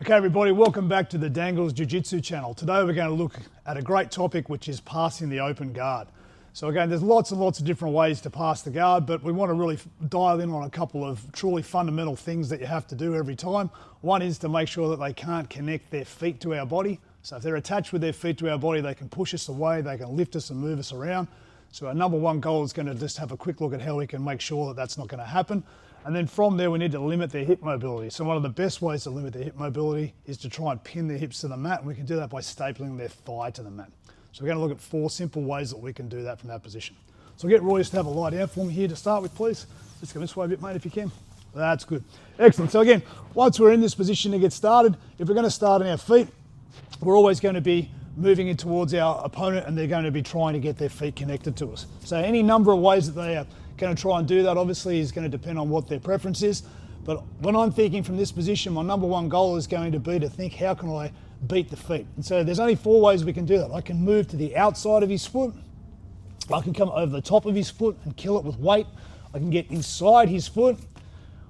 Okay everybody, welcome back to the Dangles Jiu-Jitsu channel. Today we're going to look at a great topic, which is passing the open guard. So again, there's lots and lots of different ways to pass the guard, but we want to really dial in on a couple of truly fundamental things that you have to do every time. One is to make sure that they can't connect their feet to our body. So if they're attached with their feet to our body, they can push us away, they can lift us and move us around. So our number one goal is going to just have a quick look at how we can make sure that that's not going to happen. And then from there, we need to limit their hip mobility. So one of the best ways to limit their hip mobility is to try and pin their hips to the mat. And we can do that by stapling their thigh to the mat. So we're going to look at 4 simple ways that we can do that from that position. So I'll get Roy just to have a lie down for me here to start with, please. Just come this way a bit, mate, if you can. That's good. Excellent. So again, once we're in this position to get started, if we're going to start on our feet, we're always going to be moving in towards our opponent and they're going to be trying to get their feet connected to us. So any number of ways that they are going to try and do that obviously is going to depend on what their preference is. But when I'm thinking from this position, my number one goal is going to be to think, how can I beat the feet? And so there's only 4 ways we can do that. I can move to the outside of his foot. I can come over the top of his foot and kill it with weight. I can get inside his foot,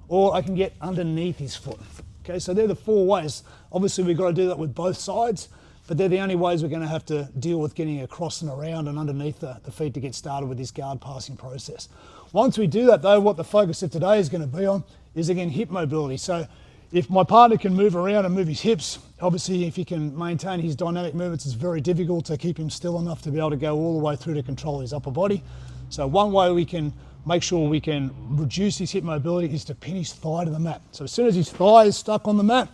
or I can get underneath his foot. Okay, so they're the 4 ways. Obviously we've got to do that with both sides, but they're the only ways we're going to have to deal with getting across and around and underneath the feet to get started with this guard passing process. Once we do that though, what the focus of today is going to be on is again hip mobility. So if my partner can move around and move his hips, obviously if he can maintain his dynamic movements, it's very difficult to keep him still enough to be able to go all the way through to control his upper body. So one way we can make sure we can reduce his hip mobility is to pin his thigh to the mat. So as soon as his thigh is stuck on the mat,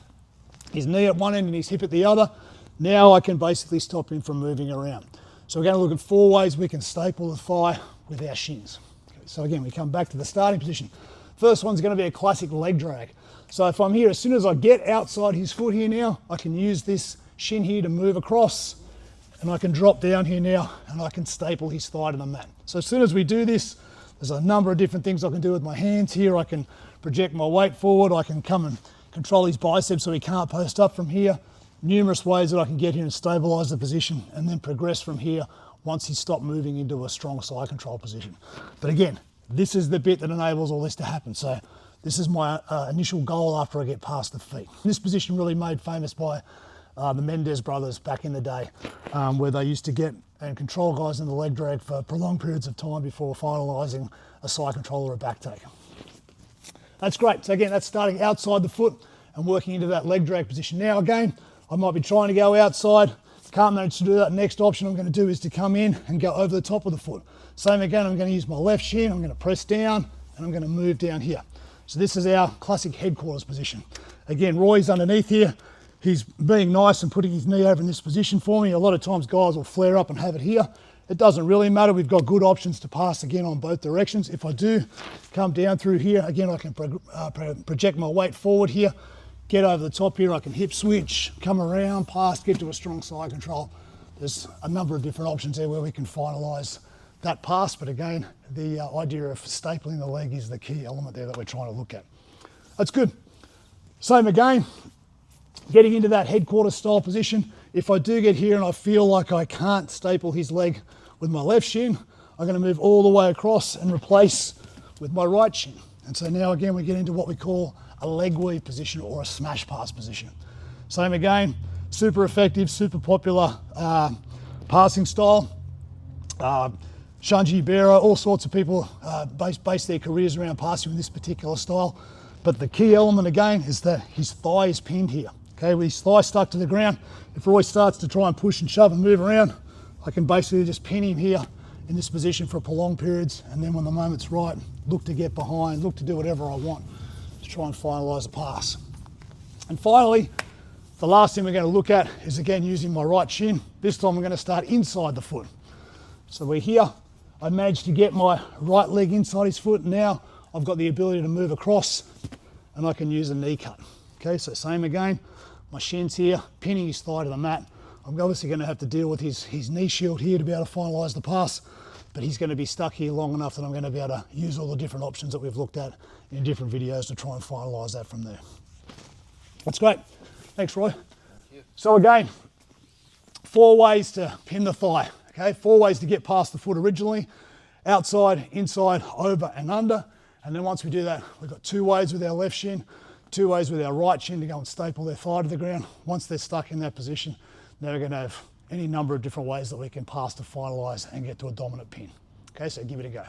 his knee at one end and his hip at the other, now I can basically stop him from moving around. So we're going to look at 4 ways we can staple the thigh with our shins. Okay, so again, we come back to the starting position. First one's going to be a classic leg drag. So if I'm here, as soon as I get outside his foot here now, I can use this shin here to move across, and I can drop down here now, and I can staple his thigh to the mat. So as soon as we do this, there's a number of different things I can do with my hands here. I can project my weight forward. I can come and control his biceps so he can't post up from here. Numerous ways that I can get here and stabilize the position and then progress from here once he's stopped moving into a strong side control position. But again, this is the bit that enables all this to happen. So this is my initial goal after I get past the feet. This position really made famous by the Mendes brothers back in the day, where they used to get and control guys in the leg drag for prolonged periods of time before finalizing a side control or a back take. That's great. So again, that's starting outside the foot and working into that leg drag position. Now again, I might be trying to go outside, can't manage to do that. Next option I'm going to do is to come in and go over the top of the foot. Same again, I'm going to use my left shin, I'm going to press down and I'm going to move down here. So this is our classic headquarters position. Again, Roy's underneath here. He's being nice and putting his knee over in this position for me. A lot of times guys will flare up and have it here. It doesn't really matter. We've got good options to pass again on both directions. If I do come down through here, again, I can project my weight forward here, get over the top here. I can hip switch, come around, pass, get to a strong side control. There's a number of different options there where we can finalize that pass. But again, the idea of stapling the leg is the key element there that we're trying to look at. That's good. Same again, getting into that headquarters style position. If I do get here and I feel like I can't staple his leg with my left shin, I'm going to move all the way across and replace with my right shin. And so now again, we get into what we call a leg weave position or a smash pass position. Same again, super effective, super popular passing style. Shanji Bera, all sorts of people base their careers around passing with this particular style. But the key element again is that his thigh is pinned here. Okay, with his thigh stuck to the ground, if Roy starts to try and push and shove and move around, I can basically just pin him here in this position for prolonged periods, and then when the moment's right, look to get behind, look to do whatever I want to try and finalize a pass. And finally, the last thing we're going to look at is again using my right shin. This time I'm going to start inside the foot. So we're here, I managed to get my right leg inside his foot, and now I've got the ability to move across and I can use a knee cut. Okay, so same again, my shin's here, pinning his thigh to the mat. I'm obviously going to have to deal with his knee shield here to be able to finalize the pass, but he's going to be stuck here long enough that I'm going to be able to use all the different options that we've looked at in different videos to try and finalize that from there. That's great. Thanks, Roy. Thank you. So again, 4 ways to pin the thigh. Okay, 4 ways to get past the foot originally: outside, inside, over and under. And then once we do that, we've got 2 ways with our left shin 2 ways with our right shin to go and staple their thigh to the ground. Once they're stuck in that position, now we're going to have any number of different ways that we can pass to finalise and get to a dominant pin. Okay, so give it a go.